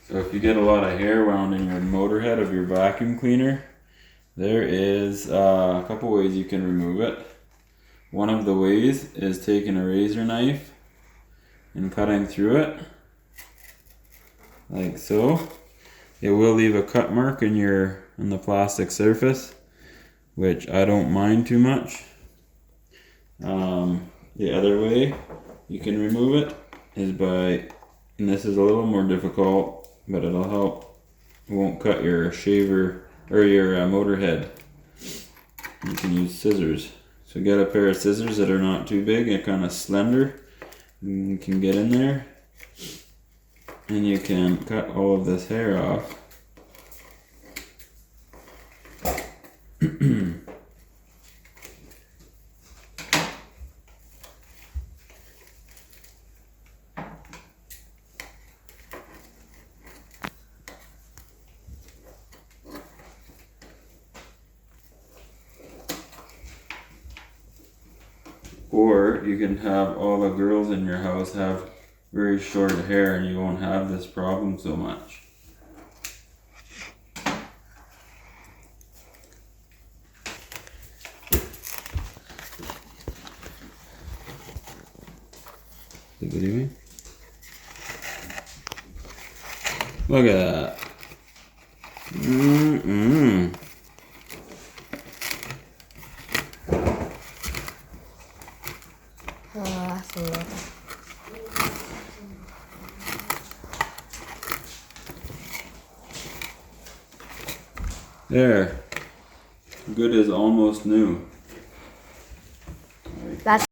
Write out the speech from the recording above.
So if you get a lot of hair wound in your motor head of your vacuum cleaner, there is a couple ways you can remove it. One of the ways is taking a razor knife and cutting through it, like so. It will leave a cut mark in the plastic surface, which I don't mind too much. The other way you can remove it is by, and this is a little more difficult, but it'll help. It won't cut your shaver or your motor head. You can use scissors. So get a pair of scissors that are not too big and kind of slender. And you can get in there and you can cut all of this hair off. Or you can have all the girls in your house have very short hair and you won't have this problem so much. What do you mean? Look at that. There. Good as almost new. That's